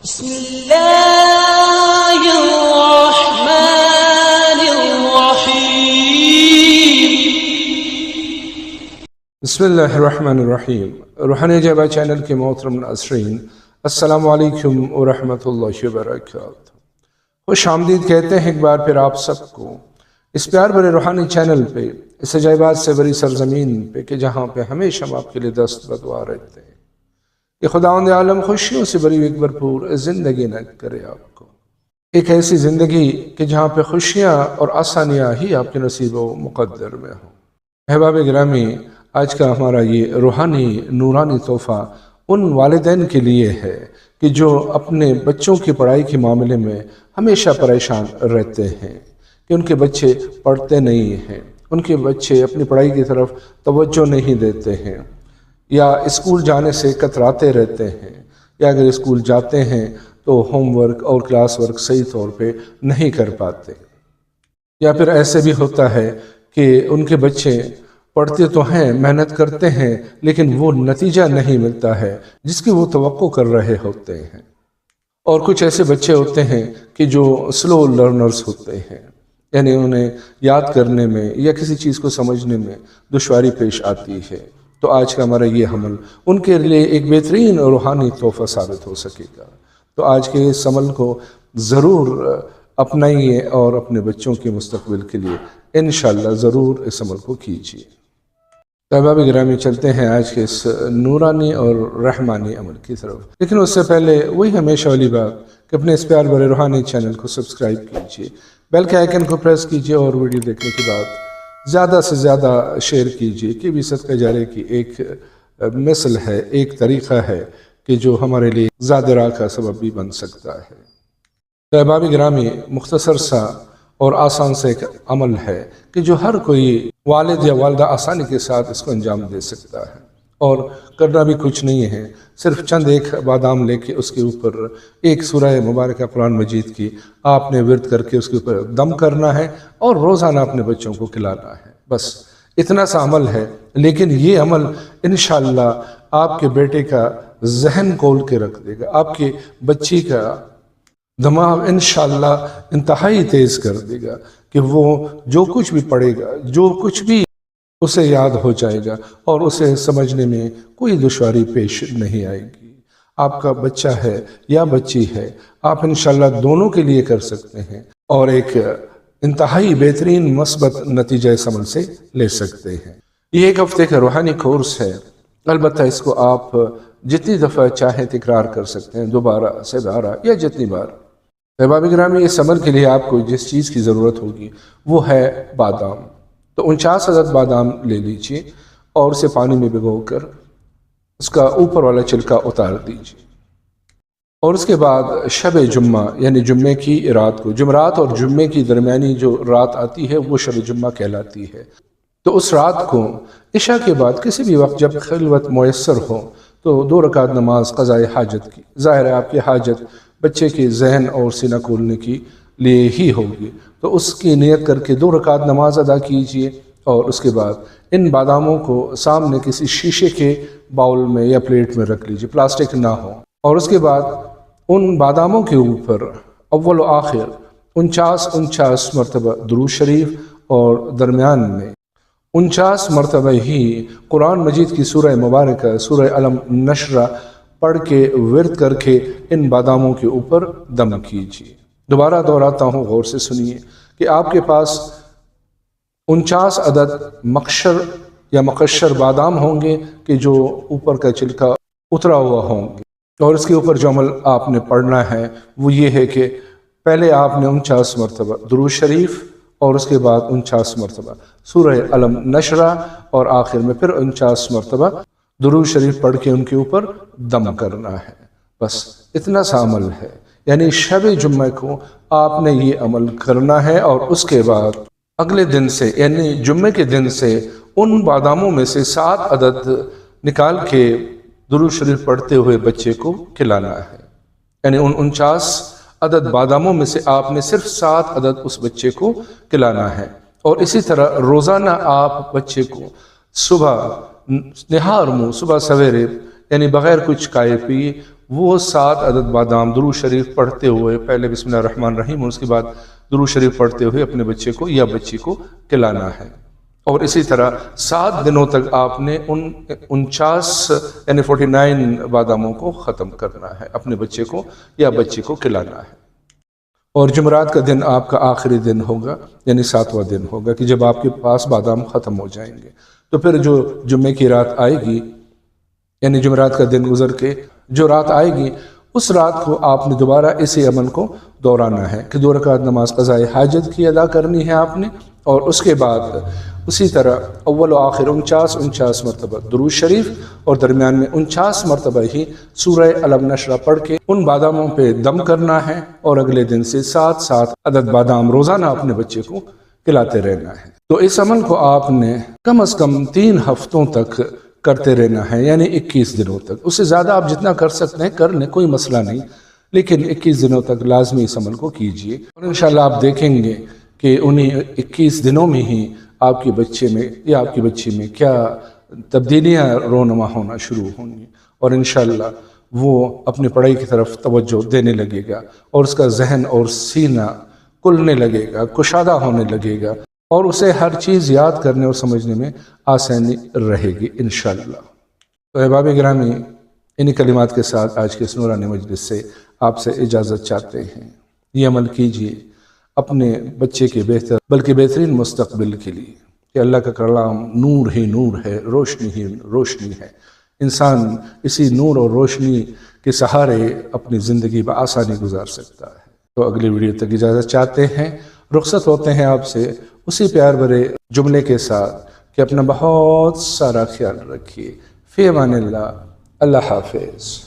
بسم اللہ الرحمن الرحیم۔ بسم اللہ الرحمن الرحیم۔ روحانی جبہ چینل کے محترم ناظرین، السلام علیکم ورحمۃ اللہ وبرکاتہ۔ خوش آمدید کہتے ہیں ایک بار پھر آپ سب کو اس پیار بھرے روحانی چینل پہ، اس عجائبات سے بری سرزمین پہ کہ جہاں پہ ہمیشہ ہم آپ کے لیے دست بدعا رہتے ہیں کہ خداوند عالم خوشیوں سے بری ایک بھرپور زندگی نہ کرے آپ کو، ایک ایسی زندگی کہ جہاں پہ خوشیاں اور آسانیاں ہی آپ کے نصیب و مقدر میں ہوں۔ احباب گرامی، آج کا ہمارا یہ روحانی نورانی تحفہ ان والدین کے لیے ہے کہ جو اپنے بچوں کی پڑھائی کے معاملے میں ہمیشہ پریشان رہتے ہیں کہ ان کے بچے پڑھتے نہیں ہیں، ان کے بچے اپنی پڑھائی کی طرف توجہ نہیں دیتے ہیں، یا اسکول جانے سے کتراتے رہتے ہیں، یا اگر اسکول جاتے ہیں تو ہوم ورک اور کلاس ورک صحیح طور پہ نہیں کر پاتے، یا پھر ایسے بھی ہوتا ہے کہ ان کے بچے پڑھتے تو ہیں، محنت کرتے ہیں، لیکن وہ نتیجہ نہیں ملتا ہے جس کی وہ توقع کر رہے ہوتے ہیں۔ اور کچھ ایسے بچے ہوتے ہیں کہ جو سلو لرنرز ہوتے ہیں، یعنی انہیں یاد کرنے میں یا کسی چیز کو سمجھنے میں دشواری پیش آتی ہے۔ تو آج کا ہمارا یہ عمل ان کے لیے ایک بہترین روحانی تحفہ ثابت ہو سکے گا۔ تو آج کے اس عمل کو ضرور اپنائیے اور اپنے بچوں کے مستقبل کے لیے انشاءاللہ ضرور اس عمل کو کیجیے۔ احباب گرامی، چلتے ہیں آج کے اس نورانی اور رحمانی عمل کی طرف، لیکن اس سے پہلے وہی ہمیشہ والی بات کہ اپنے اس پیار بھرے روحانی چینل کو سبسکرائب کیجیے، بیل کے آئیکن کو پریس کیجیے، اور ویڈیو دیکھنے کے بعد زیادہ سے زیادہ شیئر کیجیے کہ بھی صدقہ جاریہ کی ایک مثل ہے، ایک طریقہ ہے کہ جو ہمارے لیے زیادہ راہ کا سبب بھی بن سکتا ہے۔ احباب گرامی، مختصر سا اور آسان سے ایک عمل ہے کہ جو ہر کوئی والد یا والدہ آسانی کے ساتھ اس کو انجام دے سکتا ہے، اور کرنا بھی کچھ نہیں ہے، صرف چند ایک بادام لے کے اس کے اوپر ایک سورہ مبارکہ قرآن مجید کی آپ نے ورد کر کے اس کے اوپر دم کرنا ہے اور روزانہ اپنے بچوں کو کھلانا ہے۔ بس اتنا سا عمل ہے، لیکن یہ عمل انشاءاللہ آپ کے بیٹے کا ذہن کھول کے رکھ دے گا، آپ کے بچی کا دماغ انشاءاللہ انتہائی تیز کر دے گا کہ وہ جو کچھ بھی پڑھے گا، جو کچھ بھی اسے یاد ہو جائے گا، اور اسے سمجھنے میں کوئی دشواری پیش نہیں آئے گی۔ آپ کا بچہ ہے یا بچی ہے، آپ انشاءاللہ دونوں کے لیے کر سکتے ہیں، اور ایک انتہائی بہترین مثبت نتیجہ اس عمل سے لے سکتے ہیں۔ یہ ایک ہفتے کا روحانی کورس ہے، البتہ اس کو آپ جتنی دفعہ چاہیں تکرار کر سکتے ہیں، 2 سے 12 یا جتنی بار۔ احباب گرامی، اس عمل کے لیے آپ کو جس چیز کی ضرورت ہوگی وہ ہے بادام۔ تو 49 عدد بادام لے لیجئے اور اسے پانی میں بھگو کر اس کا اوپر والا چھلکا اتار دیجئے، اور اس کے بعد شب جمعہ یعنی جمعے کی رات کو، جمعرات اور جمعے کی درمیانی جو رات آتی ہے وہ شب جمعہ کہلاتی ہے، تو اس رات کو عشاء کے بعد کسی بھی وقت جب خلوت میسر ہو تو 2 رکعت نماز قضاء حاجت کی، ظاہر ہے آپ کی حاجت بچے کے ذہن اور سینہ کھولنے کی لیے ہی ہوگی، تو اس کی نیت کر کے 2 رکعت نماز ادا کیجئے، اور اس کے بعد ان باداموں کو سامنے کسی شیشے کے باؤل میں یا پلیٹ میں رکھ لیجئے، پلاسٹک نہ ہو، اور اس کے بعد ان باداموں کے اوپر اول و آخر 49 مرتبہ درود شریف، اور درمیان میں 49 مرتبہ ہی قرآن مجید کی سورہ مبارکہ سورہ علم نشرہ پڑھ کے ورد کر کے ان باداموں کے اوپر دم کیجیے۔ دوبارہ دہراتا ہوں، غور سے سنیے کہ آپ کے پاس 49 عدد مقشر یا مقشر بادام ہوں گے کہ جو اوپر کا چھلکا اترا ہوا ہوں گے، اور اس کے اوپر جو عمل آپ نے پڑھنا ہے وہ یہ ہے کہ پہلے آپ نے 49 مرتبہ درود شریف، اور اس کے بعد 49 مرتبہ سورہ علم نشرہ، اور آخر میں پھر 49 مرتبہ درود شریف پڑھ کے ان کے اوپر دم کرنا ہے۔ بس اتنا سا عمل ہے، یعنی شب جمعہ کو آپ نے یہ عمل کرنا ہے، اور اس کے بعد اگلے دن سے یعنی جمعے کے دن سے ان باداموں میں سے 7 عدد نکال کے درود شریف پڑھتے ہوئے بچے کو کھلانا ہے، یعنی ان 49 عدد باداموں میں سے آپ نے صرف 7 عدد اس بچے کو کھلانا ہے، اور اسی طرح روزانہ آپ بچے کو صبح نہار منہ، صبح سویرے یعنی بغیر کچھ کھائے پیے وہ 7 عدد بادام درود شریف پڑھتے ہوئے، پہلے بسم اللہ الرحمن الرحیم اور اس کے بعد درود شریف پڑھتے ہوئے اپنے بچے کو یا بچی کو کھلانا ہے۔ اور اسی طرح 7 دنوں تک آپ نے ان 49 یعنی 49 باداموں کو ختم کرنا ہے، اپنے بچے کو یا بچی کو کھلانا ہے۔ اور جمعرات کا دن آپ کا آخری دن ہوگا، یعنی 7واں دن ہوگا کہ جب آپ کے پاس بادام ختم ہو جائیں گے، تو پھر جو جمعے کی رات آئے گی، یعنی جمعرات کا دن گزر کے جو رات آئے گی، اس رات کو آپ نے دوبارہ اسی عمل کو دہرانا ہے کہ 2 رکعت نماز قضائے حاجت کی ادا کرنی ہے آپ نے، اور اس کے بعد اسی طرح اول و آخر 49 مرتبہ درود شریف اور درمیان میں 49 مرتبہ ہی سورہ الم نشرہ پڑھ کے ان باداموں پہ دم کرنا ہے، اور اگلے دن سے 7 عدد بادام روزانہ اپنے بچے کو کھلاتے رہنا ہے۔ تو اس عمل کو آپ نے کم از کم 3 ہفتوں تک کرتے رہنا ہے، یعنی 21 دنوں تک۔ اس سے زیادہ آپ جتنا کر سکتے ہیں کر لیں، کوئی مسئلہ نہیں، لیکن 21 دنوں تک لازمی اس عمل کو کیجئے، اور انشاءاللہ آپ دیکھیں گے کہ انہیں 21 دنوں میں ہی آپ کے بچے میں یا آپ کی بچی میں کیا تبدیلیاں رونما ہونا شروع ہوں گی، اور انشاءاللہ وہ اپنی پڑھائی کی طرف توجہ دینے لگے گا، اور اس کا ذہن اور سینہ کھلنے لگے گا، کشادہ ہونے لگے گا، اور اسے ہر چیز یاد کرنے اور سمجھنے میں آسانی رہے گی انشاءاللہ۔ تو احباب گرامی، انہی کلمات کے ساتھ آج کے اس نورانی مجلس سے آپ سے اجازت چاہتے ہیں۔ یہ عمل کیجئے اپنے بچے کے بہتر بلکہ بہترین مستقبل کے لیے، کہ اللہ کا کلام نور ہی نور ہے، روشنی ہی روشنی ہے۔ انسان اسی نور اور روشنی کے سہارے اپنی زندگی بآسانی گزار سکتا ہے۔ تو اگلی ویڈیو تک اجازت چاہتے ہیں، رخصت ہوتے ہیں آپ سے اسی پیار بھرے جملے کے ساتھ کہ اپنا بہت سارا خیال رکھیے۔ فی امان اللہ، اللہ حافظ۔